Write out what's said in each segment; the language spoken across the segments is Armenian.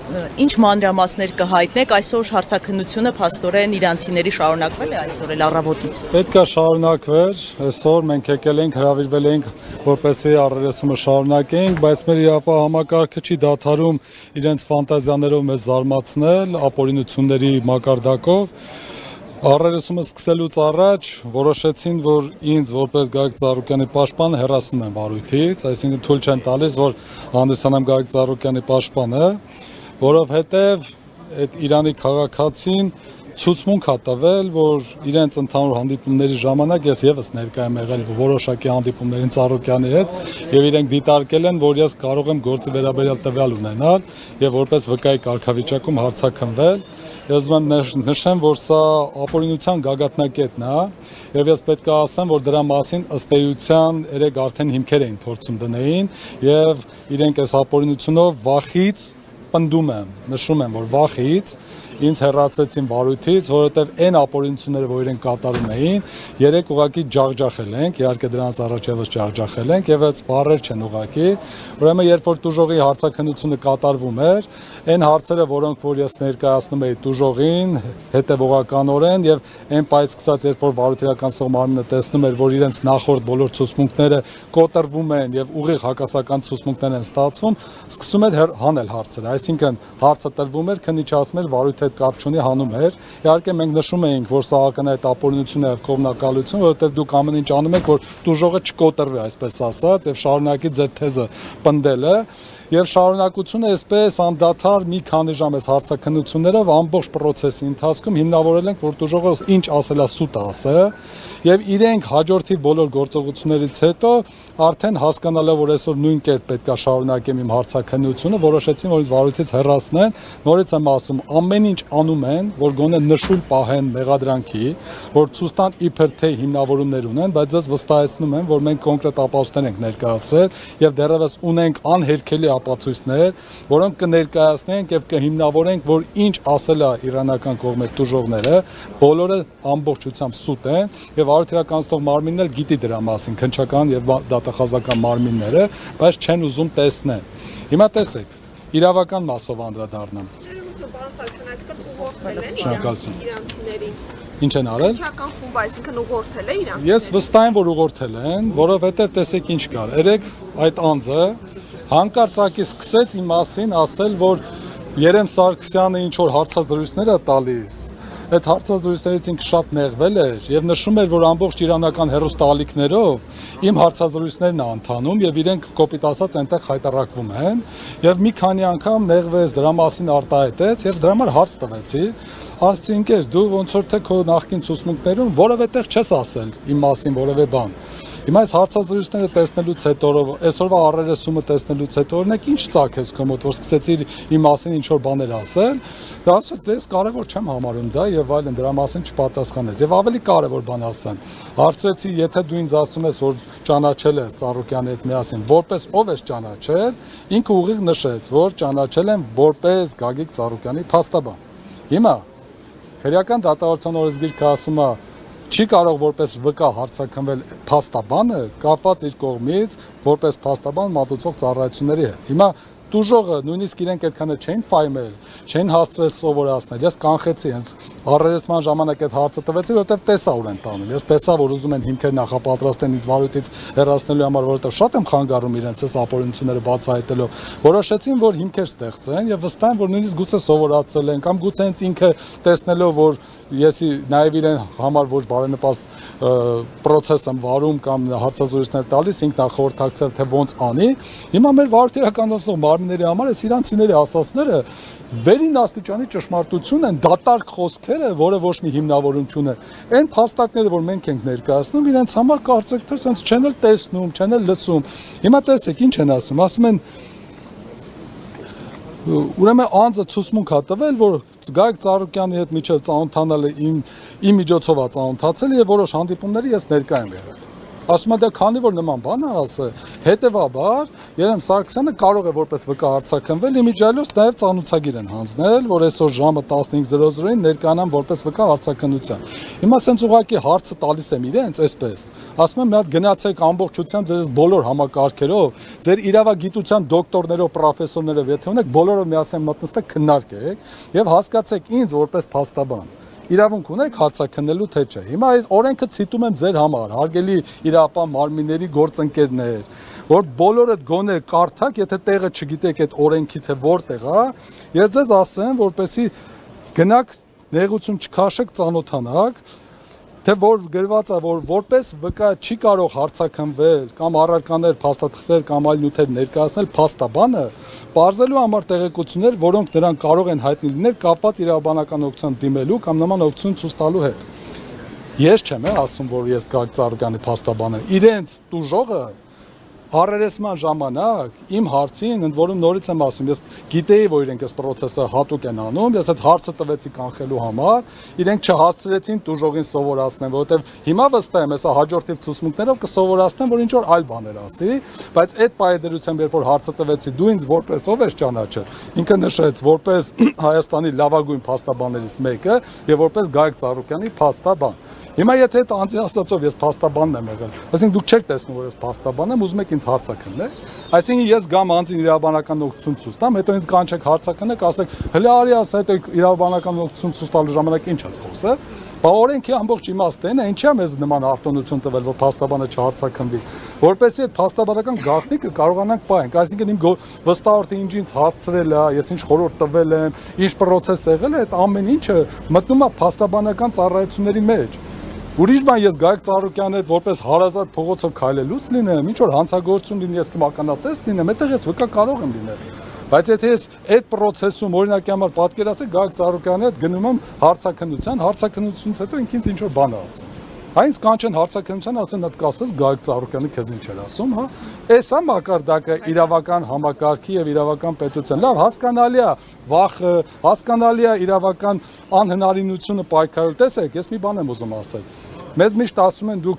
ինչ մանրամասներ կհայտնեք, այսօր հարցաքննությունը փաստորեն իրանցիների շարունակվել է այսօր էլ առավոտից։ Պետք է շարունակվեր, այսօր մենք եկել ենք, հրավիրվել ենք, որպեսզի առերեսումը շարունակենք, բայց մեր իրավապահ համակարգը չի դադարում իրենց ֆանտազիաներով մեզ զարմացնել, ապօրինությունների մակարդակով։ Առերեսումը սկսելուց առաջ որոշեցին, որ ինձ որպես Գագիկ Ծառուկյանի պաշտպան հեռացնում են վարույթից, այսինքն թույլ չեն տալիս, որ հանդիսանամ Գագիկ Ծառուկյանի պաշտպանը, որովհետև այդ Իրանի քաղաքացին ցուցմունք է տվել, որ իրենց ընդհանուր հանդիպումների ժամանակ ես եւս ներկայ եմ եղել որոշակի հանդիպումներին Ծառուկյանի հետ եւ իրենք դիտարկել են, որ ես կարող եմ գործի վերաբերյալ տվյալ ունենալ եւ որպես վկայի կարգավիճակում հարցաքննվել։ Ես ուզում եմ նշեմ, որ սա ապօրինության գագաթնակետն է եւ ես պետք է ասեմ, որ դրա մասին ըստ էության երեք արդեն հիմքեր էին փորձում դնեին եւ իրենք այս ապօրինությունով վախից պնդում եմ, նշում եմ, որ վախից ինձ հեռացեցին վարույթից, որովհետև այն ապօրինությունները, որ իրենք կատարում էին, երեք ուղղակի ջախջախել ենք, իհարկե դրանց առաջ եւս ջախջախել ենք եւ այս բառեր չեն ուղղակի։ Ուրեմն երբ որ տուժողի հարցաքննությունը կատարվում էր, այն հարցերը, որոնք որ ես ներկայացնում էի տուժողին, հետեւողականորեն եւ այն պայծ սկսած, երբ որ վարույթերականացող մարմինը տեսնում էր, որ իրենց նախորդ բոլոր ցուցմունքները կոտրվում են եւ ուղիղ հակասական ցուցմունքներ են ստացվում, սկսում էր հանել հարցերը, այսինքն հարցը տրվում էր, քննիչացում էր վարույթի կապ չունի հանում էր։ Իհարկե մենք նշում էինք, որ սա ակնհայտ ապօրինություն է եւ կողմնակալություն, որովհետեւ դուք ամեն ինչ անում եք, որ տուժողը չկոտրվի, այսպես ասած, եւ շարունակի ձեր թեզը պնդելը։ Եվ շարունակությունը այսպես անդադար մի քանի ժամ այս հարցաքննություններով ամբողջ process-ի ընթացքում հիմնավորել ենք, որ տուժողը ինչ ասելա սուտ ասը, եւ իրենք հաջորդի բոլոր գործողություններից հետո արդեն հասկանալով, որ այսօր նույն կերպ պետք է շարունակեմ իմ հարցաքննությունը, որոշեցին, որ ինձ վարույթից հեռացնեն։ Նորից եմ ասում, ամեն ինչ անում են, որ գոնե նշույլ պահեն մեղադրանքի, որ ցույց տան իբր թե հիմնավորումներ ունեն, բայց ես վստահեցնում եմ, որ մենք կոնկրետ ապացույցներ ենք ներկայացրել եւ դեռևս ունենք անհերքելի ապացույցներ, որոնք կներկայացնենք եւ կհիմնավորենք, որ ինչ ասել է իրանական կողմի տուժողները, բոլորը ամբողջությամբ սուտ են եւ արդյունականացող մարմինն էլ գիտի դրա մասին, քննչական եւ դատախազական մարմինները, բայց չեն ուզում տեսնել։ Հիմա տեսեք, իրավական մասով անդրադառնամ։ Ինչ են արել։ Քննչական խումբ, այսինքն ուղղորդել է իրանց։ Ես վստահ եմ, որ ուղղորդել են, որովհետեւ տեսեք ինչ կար։ Երեք այդ անձը հանկարծակի սկսեց իմ մասին ասել, որ Երեմ Սարգսյանը ինչ որ հարցազրույցներ է տալիս։ Այդ հարցազրույցներից ինքը շատ նեղվել էր եւ նշում էր, որ ամբողջ իրանական հերոստալիքներով իմ հարցազրույցներն է ընթանում եւ իրենք կոպիտ ասած այնտեղ խայտարակվում են եւ մի քանի անգամ նեղվեց, դրա մասին արտահայտեց եւ դրա համար հարց տվեցի։ Ասացի ինքեր, դու ոնց որ թե քո նախկին ցուցմունքներում որևէ տեղ չես ասել իմ մասին որևէ բան։ Հիմա այս հարցազրույցները տեսնելուց հետո, այսօրվա առերեսումը տեսնելուց հետո օրինակ ինչ ծագեց քո մոտ, որ սկսեցիր իմ մասին ինչ որ բաներ ասել, դա ասած ես կարևոր չեմ համարում դա եւ այլն, դրա մասին չպատասխանեց։ Եվ ավելի կարևոր բան ասեմ, հարցրեցի, եթե դու ինձ ասում ես, որ ճանաչել ես Ծառուկյանի հետ միասին, որպես ով ես ճանաչել, ինքը ուղիղ նշեց, որ ճանաչել եմ որպես Գագիկ Ծառուկյանի փաստաբան։ Հիմա քրեական դատավարության օրենսգիրքը ասում է չի կարող որպես վկա հարցաքննվել փաստաբանը կապված իր կողմից որպես փաստաբան մատուցող ծառայությունների հետ։ Հիմա տուժողը նույնիսկ իրենք այդքանը չէին ֆայմել, չէին հասցրել սովորացնել։ Ես կանխեցի հենց առերեսման ժամանակ այդ հարցը տվեցի, որովհետև տեսա ուր են տանում։ Ես տեսա, որ ուզում են հիմքեր նախապատրաստեն ինձ վարույթից հեռացնելու համար, որովհետև շատ եմ խանգարում իրենց այս ապօրինությունները բացահայտելով։ Որոշեցին, որ հիմքեր ստեղծեն եւ վստահ եմ, որ նույնիսկ գուցե սովորացել են կամ գուցե հենց ինքը տեսնելով, որ ես նաեւ իրեն համար ոչ բարենպաստ process եմ վարում կամ հարցազրույցներ տալիս, ինքն է խորհրդակցել թե ոնց անի։ Հիմա մեր վարույթերականացնող մարմինների համար այս իրանցիների ասածները վերին աստիճանի ճշմարտություն են, դատարկ խոսքերը, որը ոչ մի հիմնավորում չունի։ Այն փաստարկները, որ մենք ենք ներկայացնում, իրենց համար կարծեք թե sense չեն էլ տեսնում, չեն էլ լսում։ Հիմա տեսեք ինչ են ասում, ասում են ուրեմն անձը ցուցմունք է տվել, որ Գագիկ Ծառուկյանի հետ միջև ծանոթանալը իմ միջոցով է ծանոթացել եւ որոշ հանդիպումների ես ներկա եմ եղել։ Ասում եմ դա քանի որ նման բան է ասել, հետևաբար Երեմ Սարգսյանը կարող է որպես վկա արձակնվել, իմիջիալոց նաև ծանուցագիր են հանձնել, որ այսօր ժամը 15:00-ին ներկայանան որպես վկա արձակնության։ Հիմա սենց ուղղակի հարցը տալիս եմ իրենց, այսպես։ Ասում եմ մի հատ գնացեք ամբողջությամբ ձեր բոլոր համակարգերով, ձեր իրավագիտության դոկտորներով, պրոֆեսորներով, եթե ունեք, բոլորով միասին մտնստեք քննարկեք եւ հասկացեք ինձ որպես փաստաբան։ Իրավունք ունեք հարցաքննելու թե չէ։ Հիմա այս օրենքը ցիտում եմ ձեր համար, հարգելի իրավապահ մարմինների գործընկերներ, որ բոլորդ գոնե կարդաք, եթե տեղը չգիտեք այդ օրենքի թե որտեղ է, ես ձեզ ասեմ, որպեսի գնաք նեղություն չքաշեք, ծանոթանաք, թե որ գրված է, որ որպես վկա չի կարող հարցաքննվել կամ առարկաներ, փաստաթղթեր կամ այլ նյութեր ներկայացնել փաստաբանը, բարձելու համար տեղեկություններ, որոնք նրան կարող են հայտնի լինել կապված իրավաբանական օգնության դիմելու կամ նման օգնություն ցույց տալու հետ։ Ես չեմ ասում, որ ես Գագիկ Ծառուկյանի փաստաբանը, իրենց տուժողը առերեսման ժամանակ իմ հարցին, ընդ որում նորից եմ ասում, ես գիտեի, որ իրենք այս process-ը հատուկ են անում, ես այդ հարցը տվեցի կանխելու համար, իրենք չհասցրեցին տուժողին սովորացնեն, որովհետև հիմա վստահ եմ, հեսա հաջորդիվ ցուցմունքներով կսովորացնեն, որ ինչ որ այլ բաներ ասի, բայց այդ պայդրությամբ, երբ որ հարցը տվեցի, դու ինձ որպես ով ես ճանաչել, ինքը նշեց որպես Հայաստանի լավագույն փաստաբաններից մեկը եւ որպես Գագիկ Ծառուկյանի փաստաբան։ Հիմա եթե այդ անձի աստծով ես փաստաբանն եմ եղել, այսինքն դուք չեք տեսնում, որ ես փաստաբան եմ, ուզում եք ինձ հարցաքննեք, այսինքն ես գամ անձին իրավաբանական օգնություն ցույց տամ, հետո ինձ կանչեք հարցաքննեք, ասեք, հələ արի ասա, հետո իրավաբանական օգնություն ցույց տալու ժամանակ ինչ ես խոսել, բա օրենքի ամբողջ իմաստն է, ինչի՞ է մեզ նման արտոնություն տվել, որ փաստաբանը չհարցաքննվի, որպեսզի այդ փաստաբանական գաղտնիքը կարողանանք պահենք, այսինքն իմ վստահորդը ինչ հարցրել է, ես ինչ խորհուրդ տվել եմ, ինչ process եղել է, այդ ամեն ինչը մտնում է փաստաբանական ծառայությունների մեջ։ Ուրիշ բան ես Գագիկ Ծառուկյանի հետ որպես հարազատ փողոցով քայլելուց լինեմ, ինչ որ հանցագործություն լինի, ես թմականատես լինեմ, այդտեղ ես վկա կարող եմ լինել։ Բայց եթե ես այդ process-ում օրինակի համար պատկերացեք Գագիկ Ծառուկյանի հետ գնում եմ հարցաքննությունից հետո ինքնից ինչ որ բան ասում։ Այնց կանչեն հարցաքննության, ասեն այդ կասես Գագիկ Ծառուկյանը քեզ ինչ էր ասում, հա։ Էս է մակարդակը իրավական համակարգի եւ իրավական պետության։ Լավ, հասկանալի է վախը, հասկանալի է իրավական անհնարինությունը պայքարել։ Տեսեք, ես մի բան եմ ուզում ասել։ Մեզ միշտ ասում են դուք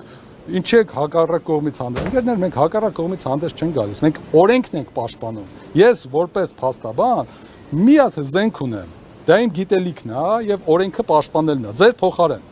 ինչի եք հակառակ կողմից հանդես։ Ընկերներ, մենք հակառակ կողմից հանդես չենք գալիս։ Մենք օրենքն ենք պաշտպանում։ Ես որպես փաստաբան մի հատ զենք ունեմ։ Դա իմ գիտելիքն է եւ օրենքը պաշտպանելն է։ Ձեր փոխարեն։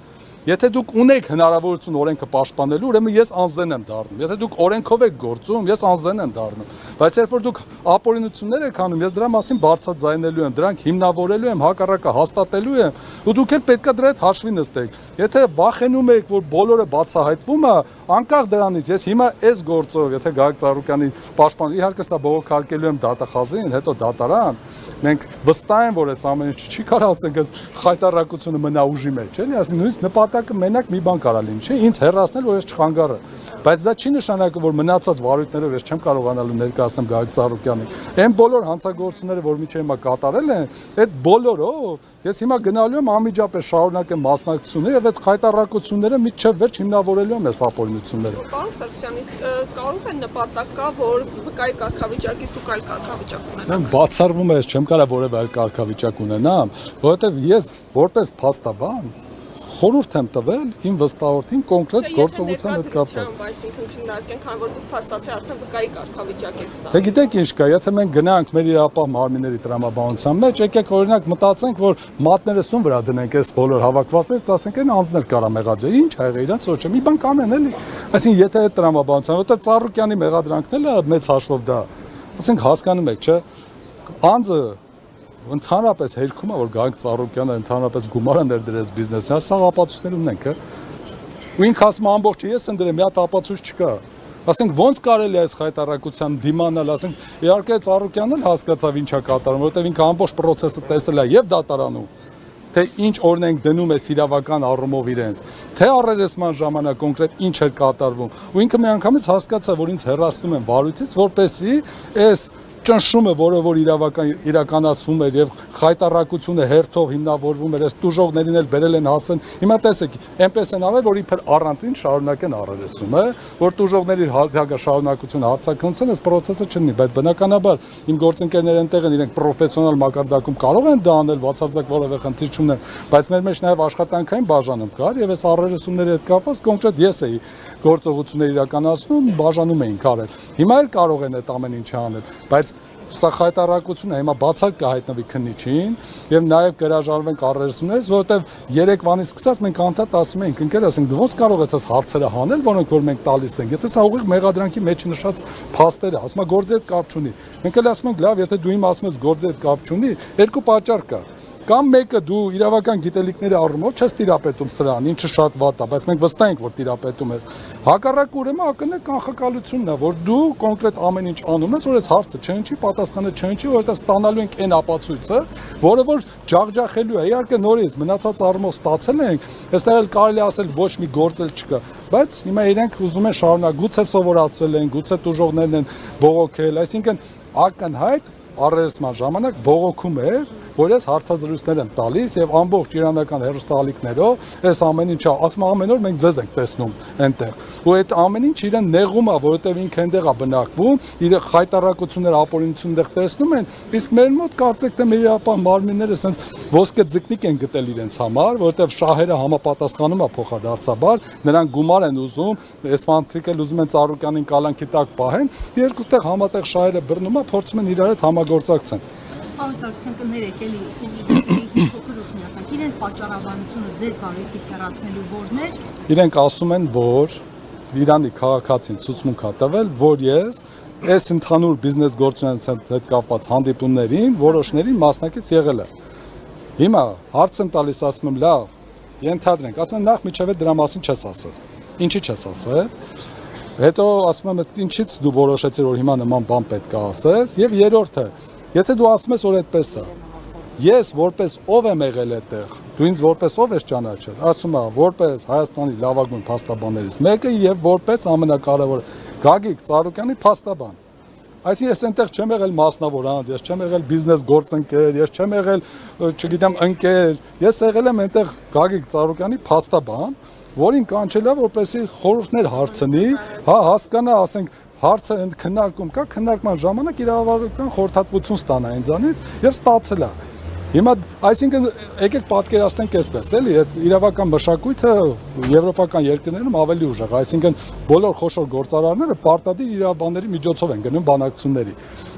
Եթե դուք ունեք հնարավորություն օրենքը պաշտպանելու, ուրեմն ես անզեն եմ դառնում։ Եթե դուք օրենքով եք գործում, ես անզեն եմ դառնում։ Բայց երբ որ դուք ապօրինություններ եք անում, ես դրա մասին բարձրաձայնելու եմ, դրանք հիմնավորելու եմ, հակառակը հաստատելու եմ, ու դուք էլ պետքա դրա հետ հաշվի նստեք։ Եթե վախենում եք, որ բոլորը բացահայտվում է, անկախ դրանից, ես հիմա այս գործով, եթե Գագիկ Ծառուկյանի պաշտպան, իհարկե սա բողոքարկելու եմ դատախազին, հետո դատարան, մենք վստահ ենք, որ այս ամեն ինչը չի կարող ասենք, այս խայտառակությունը մնա ուժի մեջ, էլի, ասենք նույնիսկ նպատակը մենակ մի բան կարա լինի, չէ, ինձ հեռացնել, որ ես չխանգարը։ Բայց դա չի նշանակում, որ մնացած վարույթներով ես չեմ կարողանալու ներկայացնել Գագիկ Ծառուկյանին։ Այն բոլոր հանցագործությունները, որ միջև հիմա կատարել են, այդ բոլորով ես հիմա գնալու եմ անմիջապես շարունակեմ մասնակցությունը եւ այդ խայտառակությունները միջև վերջ հիմնավորելու եմ այս ապօրինությունները։ Պարոն Սարգսյան, իսկ կարող է նպատակ կա, որ վկայի կարգավիճակից դուք այլ կարգավիճակ ունենաք։ Բացառվում է, ես չեմ կարող որևէ այլ կարգավիճակ ունենամ, որովհետեւ ես որպես փաստաբան խորհուրդ եմ տվել իմ վստահորդին կոնկրետ գործողության հետ կապված։ Այսինքն քննարկենք, քանի որ դուք փաստացի արդեն վկայի կարգավիճակ եք ստանում։ Դե գիտեք ինչ կա, եթե մենք գնանք մեր իրավապահ մարմինների տրամաբանության մեջ, եկեք օրինակ մտածենք, որ մատները սուն վրա դնենք այս բոլոր հավաքվածներից, ասենք այն անձներ կարա մեղադրել։ Ինչ ա եղել իրանց ոչ մի բան կանեն էլի։ Այսինքն եթե այդ տրամաբանության, որտեղ Ծառուկյանի մեղադրանքն էլ մեծ հաշվով դա, ասենք հասկանում եք, չէ՞, անձը ընդհանրապես հերքում է, որ Գագիկ Ծառուկյանը ընդհանրապես գումար է ներդրել բիզնեսին, սա ապացույցներ ունենք, ու ինքը ասում ամբողջը ես եմ դրել, մի հատ ապացույց չկա։ Ասենք ոնց կարելի է այս խայտառակության դիմանալ, ասենք իհարկե Ծառուկյանն էլ հասկացավ ինչա կատարում, որովհետև ինքը ամբողջ process-ը տեսել է եւ դատարանում, թե ինչ օրենք դնում է իրավական առումով իրենց, թե առերեսման ժամանակ կոնկրետ ինչ էր կատարվում, ու ինքը միանգամից հասկացավ, որ ինձ հեռացնում են վարույթից, որպեսզի այս ճնշումը, որը որ իրականացվում էր եւ խայտարակությունը հերթով հիմնավորվում էր, այս տուժողներին էլ բերել են հասեն։ Հիմա տեսեք, այնպես են արել, որ իբր առանցին շարունակեն առերեսումը, որ տուժողների շարունակությունը հարցակնություն, այս process-ը չլինի, բայց բնականաբար իմ գործընկերները այնտեղ են, իրենք պրոֆեսիոնալ մակարդակում կարող են դա անել, բացարձակ որևէ խնդիր չունեն, բայց մեր մեջ նաեւ աշխատանքային բաժանում կար եւ այս առերեսումների հետ կապված կոնկրետ ես էի գործողություններ իրականացնում, բաժանում էինք արել։ Հիմա էլ կարող են այդ ամեն ինչը անել, բայց սա խայտարակությունը հիմա բացարձակ կհայտնվի քննիչին եւ նաեւ կհրաժարվենք առերեսումներից, որովհետեւ երեկվանից սկսած մենք անդադ ասում ենք, ընկեր, ասենք դու ո՞նց կարող ես այս հարցերը հանել, որոնք որ մենք տալիս ենք։ Եթե սա ուղիղ մեղադրանքի մեջ նշած փաստեր է, ասում է գործի հետ կապ չունի։ Մենք էլ ասում ենք, լավ, եթե դու իմ ասում ես գործի հետ կապ չունի, երկու պատճառ կա։ Կամ մեկը դու իրավական գիտելիքների առումով չես տիրապետում սրան, ինչը շատ վատ է, բայց մենք վստահ ենք, որ տիրապետում ես։ Հակառակ ուրեմն ակնհայտ կանխակալությունն է, որ դու կոնկրետ ամեն ինչ անում ես, որ այս հարցը չհնչի, պատասխանը չհնչի, որովհետև ստանալու ենք այն ապացույցը, որը որ ջախջախելու է։ Իհարկե նորից մնացած առումով ստացել ենք, այստեղ էլ կարելի ասել ոչ մի գործ էլ չկա, բայց հիմա իրենք ուզում են շարունակ, գուցե սովորացրել են, գուցե տուժողներն են բողոքել, այսինքն ակնհայտ առերեսման ժամանակ բողոքում էր, որ ես հարցազրույցներ եմ տալիս եւ ամբողջ իրանական հերոստալիքներով այս ամեն ինչը ասում ամեն օր մենք ձեզ ենք տեսնում այնտեղ ու այդ ամեն ինչ իրեն նեղում է որովհետեւ ինքը այնտեղ է բնակվում իր խայտարակությունները ապօրինություններ տեսնում են իսկ մեր մոտ կարծեք թե մեր իրապահ մարմինները ասենց ոսկե ձկնիկ են գտել իրենց համար որովհետեւ շահերը համապատասխանում է փոխադարձաբար նրանք գումար են ուզում էսպանցիկ էլ ուզում են Ծառուկյանին կալանքի տակ պահեն երկուստեղ համատեղ շահերը բռնում է փորձում են իրար հետ համագործակցեն Պարոն Սարգսյան ներեք էլի փոքր ուշնիացանք իրենց պատճառաբանությունը ձեզ վարույթից հեռացնելու որն էր իրենք ասում են որ Իրանի քաղաքացին ցուցմունք է տվել որ ես այս ընդհանուր բիզնես գործունեության հետ կապված հանդիպումներին որոշներին մասնակից եղել եմ հիմա հարց եմ տալիս ասում եմ լավ ենթադրենք ասում եմ նախ միջև դրա մասին չես ասել ինչի չես ասել հետո ասում եմ ինչից դու որոշեցիր որ հիմա նման բան պետք է ասես եւ երրորդը եթե դու ասում ես որ այդպես է ես որպես ով եմ եղել այդտեղ դու ինձ որպես ով ես ճանաչել ասում եմ որպես Հայաստանի լավագույն փաստաբաններից մեկը եւ որպես ամենակարևորը Գագիկ Ծառուկյանի փաստաբան այսինքն ես այնտեղ չեմ եղել մասնավոր անձ ես չեմ եղել բիզնես գործընկեր ես չեմ եղել չգիտեմ ընկեր ես եղել եմ այնտեղ Գագիկ Ծառուկյանի փաստաբան որին կանչել է որպեսզի խորհուրդներ հարցնի հա հասկանա ասենք հարցը քննարկում կա քննարկման ժամանակ իրավարական խորհրդատվություն ստանա ինձանից եւ ստացել է հիմա այսինքն եկեք պատկերացնենք այսպես էլի իրավական մշակույթը եվրոպական երկրներում ավելի ուժեղ այսինքն բոլոր խոշոր գործարարները պարտադիր իրավաբանների միջոցով են գնում բանակցությունների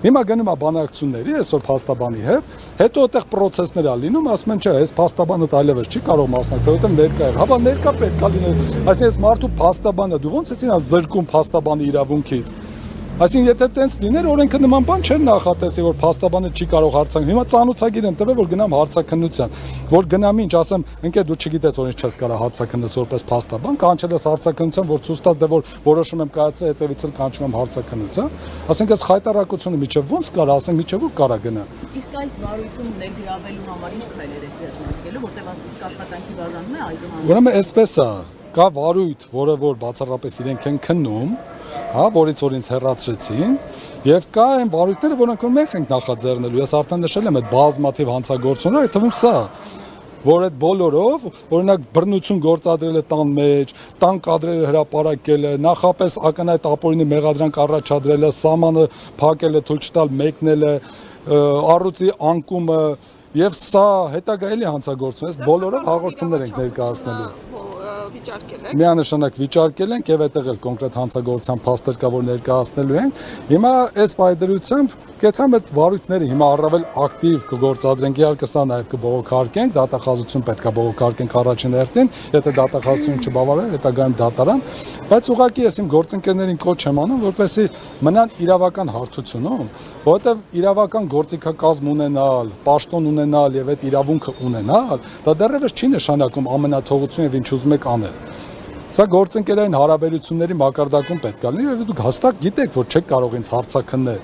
հիմա գնում է բանակցությունների այսօր փաստաբանի հետ հետո այդտեղ process-ներ է լինում ասում են չէ այս փաստաբանը այլևս չի կարող մասնակցել որովհետեւ ներկա է հա ներկա պետք է լինել այսինքն այս մարդու փաստաբանը դու ո՞նց ես իրան զրկում փաստաբանի իրավունքից Այսինքն եթե տենց լիներ օրենքը նման բան չէր նախատեսի որ փաստաբանը չի կարող հարցակնել հիմա ծանոթագիր են տվել որ գնամ հարցակնության որ գնամ ինչ ասեմ ընկեր դու չգիտես որ ինչ չես կարող հարցակնես որպես փաստաբան կանչել ես հարցակնության որ ցույց տաս դե որ որոշում եմ կայացրել հետևից էլ կանչում եմ հարցակնության ասենք այս խայտարակությունը միջև ոնց կարա ասենք միջև ու կարա գնա Իսկ այս վարույթում ներգրավելու համար ինչ քայլեր եք ձեռնարկելու որտեղ ասեցիք աշխատանքի բաժանում է այդուհանդերձ Ուրեմն այսպես է կա վարույթ որը որ բացառապես իրենք են քննում հա որից որ ինձ հեռացրեցին եւ կա այն վարույթները որոնք որ մենք ենք նախաձեռնելու ես արդեն նշել եմ այդ բազմաթիվ հանցագործությունները այդ թվում սա որ այդ բոլորով օրինակ բռնություն գործադրել է տան մեջ տան կադրերը հրապարակել է նախապես ակնհայտ ապօրինի մեղադրանք առաջադրել է սամանը փակել է թույլ չտալ մեկնել է առյուծի անկումը եւ սա հետագա էլի հանցագործություն է բոլորով հաղորդումներ ենք ներկայացնելու վիճարկել եք Միանշանակ վիճարկել ենք եւ այդտեղ էլ կոնկրետ հանցագործության փաստեր կա որ ներկայացնելու ենք հիմա այս պայդրությամբ Կեթամ այդ վարույթները հիմա առավել ակտիվ կգործադրենք իհարկե սա նաև կբողոքարկենք դատախազություն պետք է բողոքարկենք առաջին հերթին եթե դատախազությունը չբավարար հետագայում դատարան բայց ուղղակի ես իմ գործընկերներին կոչ եմ անում որպեսզի մնան իրավական հարթությունում որովհետև իրավական գործիքակազմ ունենալ պաշտոն ունենալ եւ այդ իրավունքը ունենալ դա դեռևս չի նշանակում ամենաթողություն եւ ինչ ուզում եք անել Սա գործընկերային հարաբերությունների մակարդակում պետք է լինի եւ դուք հստակ գիտեք որ չեք կարող ինձ հարցակննել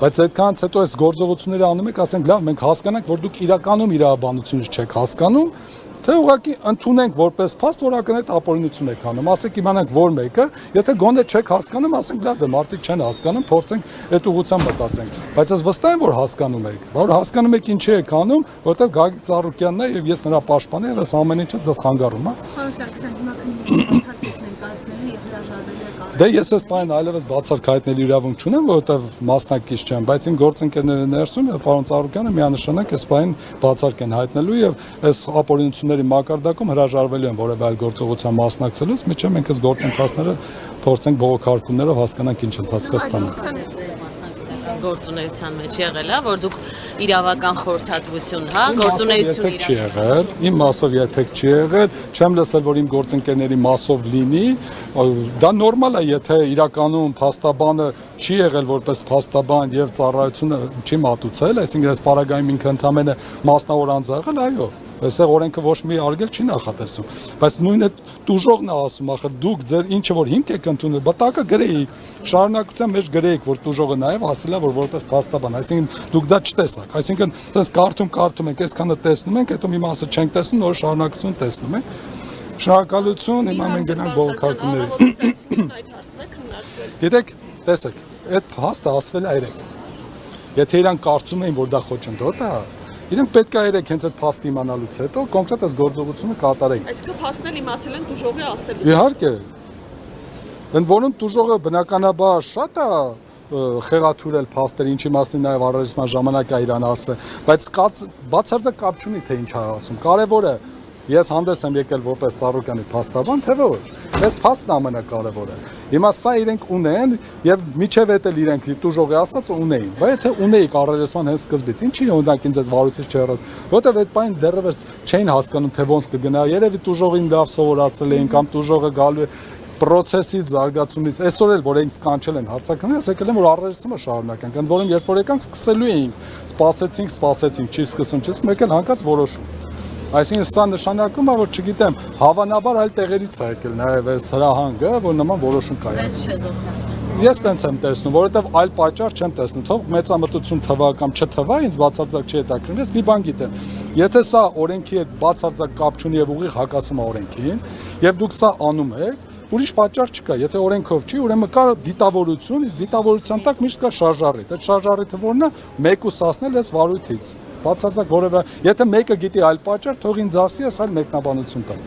Բայց այդքանից հետո այս գործողությունները անում եք, ասենք լավ, մենք հասկանանք, որ դուք իրականում իրավաբանությունը չեք հասկանում, թե ուղղակի ընդունենք որպես փաստ, որ ակնհայտ ապօրինություն եք անում, ասենք իմանանք որ մեկը, եթե գոնե չեք հասկանում, ասենք լավ, դե մարդիկ չեն հասկանում, փորձենք այդ ուղղությամբ մտածենք, բայց ես վստահ եմ, որ հասկանում եք, որ հասկանում եք ինչի եք անում, որովհետև Գագիկ Ծառուկյանն է եւ ես նրա պաշտպանն եմ, ես ամեն ինչը ձեզ խանգարում, հա։ Դե ես այս բանը այլևս բացառք հայտնելու իրավունք չունեմ, որովհետև մասնակից չեմ, բայց իմ գործընկերները ներսում եւ պարոն Ծառուկյանը միանշանակ այս բանը բացառք են հայտնելու եւ այս ապօրինությունների մակարդակում հրաժարվելու են որևէ այլ գործողության մասնակցելուց, միջև մենք այս գործընթացները փորձենք բողոքարկումներով հասկանանք ինչ ընթացք կստանանք։ Գործունեության մեջ եղել է, որ դուք իրավական խորհրդատվություն, հա, գործունեություն չի եղել, իմ մասով երբեք չի եղել, չեմ լսել, որ իմ գործընկերների մասով լինի, դա նորմալ է, եթե իրականում փաստաբանը չի եղել որպես փաստաբան եւ ծառայությունը չի մատուցել, այսինքն այս պարագայում ինքը ընդամենը մասնավոր անձ եղել, այո, այստեղ օրենքը ոչ մի արգել չի նախատեսում, բայց նույնը տուժողն է ասում, ախր դուք ձեր ինչը որ հիմք եք ընդունել, բտակը գրեիք, շարունակության մեջ գրեիք, որ տուժողը նաև ասել է, որ որպես փաստաբան, այսինքն դուք դա չտեսաք, այսինքն sense կարդում ենք, այսքանը տեսնում ենք, հետո մի մասը չենք տեսնում, նոր շարունակություն տեսնում ենք։ Շնորհակալություն, հիմա մենք գնանք բողոքարկումների։ Գիտեք, տեսեք, այդ փաստը ասվել է երեք։ Եթե իրանք կարծում էին, որ դա խոչընդոտ է, իրենք պետք է երեք հենց այդ փաստը իմանալուց հետո կոնկրետ այս գործողությունը կատարեն։ Այսինքն փաստն էլ իմացել են դժողի ասել։ Իհարկե։ Ընդ որում դժողը բնականաբար շատ է խեղաթյուրել փաստերը, ինչի մասին նաև առերեսման ժամանակ է իրան ասվել, բայց բացարձակ կապ չունի թե ինչ է ասում։ Կարևորը ես հանդես եմ եկել որպես Ծառուկյանի փաստաբան, թե ոչ։ Այս փաստն ամենակարևորը։ Հիմա սա իրենք ունեն եւ միջև էլ իրենք դժողի ասածը ունեին։ Բայց եթե ունեիք առերեսման հենց սկզբից, ինչի օրինակ ինձ այդ վարույթից չհեռաց, որովհետեւ այդ բանը դեռևս չէին հասկանում, թե ոնց կգնա։ Երևի դժողին լավ սովորացել էին կամ դժողը գալու է process-ից զարգացումից, այսօր էլ որ ինձ կանչել են հարցականը, ես եկել եմ որ առերեսումը շարունակենք, ընդ որում երբ որ եկանք սկսելու էինք, սպասեցինք, չի սկսում, մեկ էլ հանկարծ որոշում։ Այսինքն սա նշանակում է, որ չգիտեմ, հավանաբար այլ տեղերից է եկել նաև այս հրահանգը, որ նման որոշում կայացնի։ Ես տենց եմ տեսնում, որովհետև այլ պատճառ չեմ տեսնում, թող մեծամտություն թվա կամ չթվա, ինձ բացարձակ չի հետաքրքրում, ես մի բան գիտեմ, եթե սա օրենքի հետ բացարձակ կապ չունի եւ ուղիղ հակասում է օրենքին, եւ դուք սա անում եք, ուրիշ պատճառ չկա, եթե օրենքով չի, ուրեմն կա դիտավորություն, իսկ դիտավորության տակ միշտ կա շարժառիթ, այդ շարժառիթը որն է, մեկուս ասնել այս վարույթից, բացարձակ որևէ, եթե մեկը գիտի այլ պատճառ, թող ինձ ասի, ես այլ մեկնաբանություն տամ։